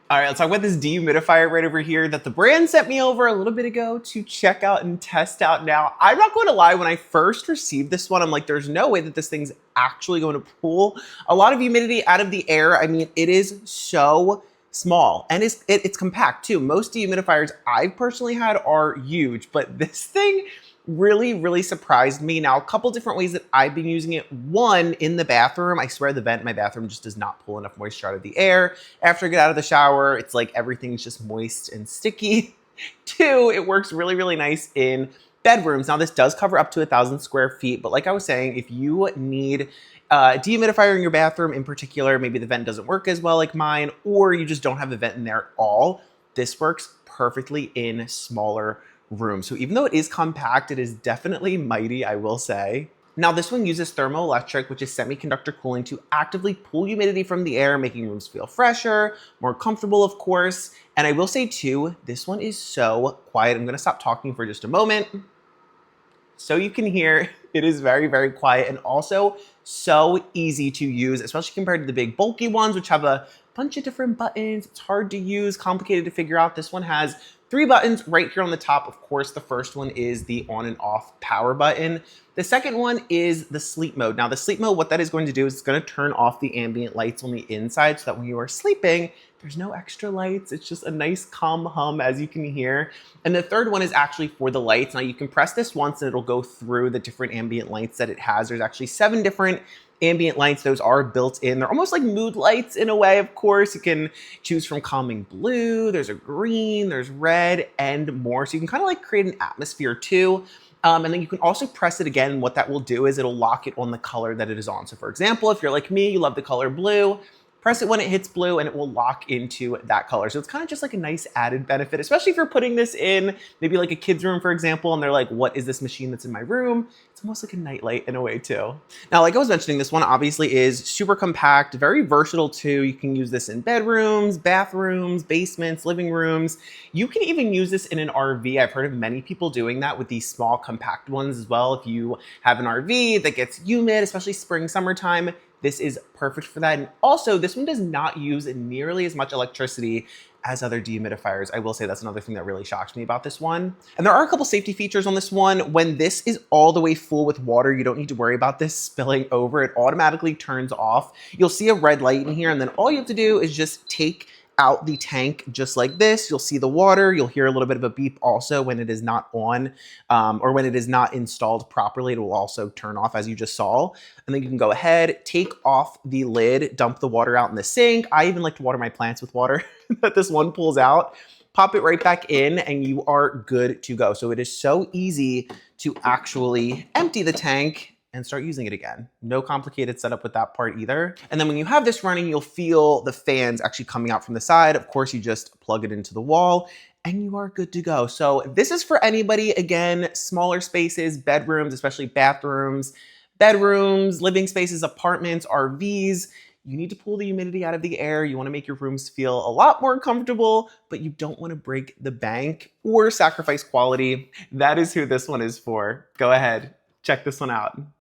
All right, let's talk about this dehumidifier right over here that the brand sent me over a little bit ago to check out and test out. Now, I'm not going to lie, when I first received this one, I'm like, there's no way that this thing's actually going to pull a lot of humidity out of the air. I mean, it is so small and it's compact too. Most dehumidifiers I've personally had are huge, but this thing really surprised me. Now, a couple different ways that I've been using it. One, in the bathroom, I swear the vent in my bathroom just does not pull enough moisture out of the air. After I get out of the shower, it's like everything's just moist and sticky. Two, it works really nice in bedrooms. Now, this does cover up to 1,000 square feet, but like I was saying, if you need a dehumidifier in your bathroom in particular, maybe the vent doesn't work as well like mine, or you just don't have a vent in there at all, this works perfectly in smaller room. So even though it is compact, it is definitely mighty, I will say. Now this one uses thermoelectric, which is semiconductor cooling, to actively pull humidity from the air, making rooms feel fresher, more comfortable, of course. And I will say too, this one is so quiet. I'm gonna stop talking for just a moment so you can hear. It is very quiet and also so easy to use, especially compared to the big bulky ones, which have a bunch of different buttons. It's hard to use, complicated to figure out. This one has 3 buttons right here on the top. Of course, the first one is the on and off power button. The second one is the sleep mode. Now the sleep mode, what that is going to do is it's going to turn off the ambient lights on the inside so that when you are sleeping, there's no extra lights. It's just a nice calm hum, as you can hear. And the third one is actually for the lights. Now you can press this once and it'll go through the different ambient lights that it has. There's actually 7 different ambient lights. Those are built in. They're almost like mood lights in a way, of course. You can choose from calming blue, there's a green, there's red, and more. So you can kind of like create an atmosphere too. And then you can also press it again. What that will do is it'll lock it on the color that it is on. So for example, if you're like me, you love the color blue, press it when it hits blue and it will lock into that color. So it's kind of just like a nice added benefit, especially if you're putting this in maybe like a kid's room, for example, and they're like, what is this machine that's in my room? It's almost like a nightlight in a way too. Now, like I was mentioning, this one obviously is super compact, very versatile too. You can use this in bedrooms, bathrooms, basements, living rooms. You can even use this in an RV. I've heard of many people doing that with these small compact ones as well. If you have an RV that gets humid, especially spring, summertime, this is perfect for that. And also, this one does not use nearly as much electricity as other dehumidifiers. I will say that's another thing that really shocks me about this one. And there are a couple safety features on this one. When this is all the way full with water, you don't need to worry about this spilling over. It automatically turns off. You'll see a red light in here, and then all you have to do is just take out the tank just like this. You'll see the water. You'll hear a little bit of a beep also when it is not on or when it is not installed properly. It will also turn off, as you just saw. And then you can go ahead, take off the lid, dump the water out in the sink. I even like to water my plants with water that this one pulls out. Pop it right back in and you are good to go. So it is so easy to actually empty the tank and start using it again. No complicated setup with that part either. And then when you have this running, you'll feel the fans actually coming out from the side. Of course, you just plug it into the wall and you are good to go. So this is for anybody, again, smaller spaces, bedrooms, especially bathrooms, living spaces, apartments, RVs. You need to pull the humidity out of the air. You want to make your rooms feel a lot more comfortable, but you don't want to break the bank or sacrifice quality. That is who this one is for. Go ahead, check this one out.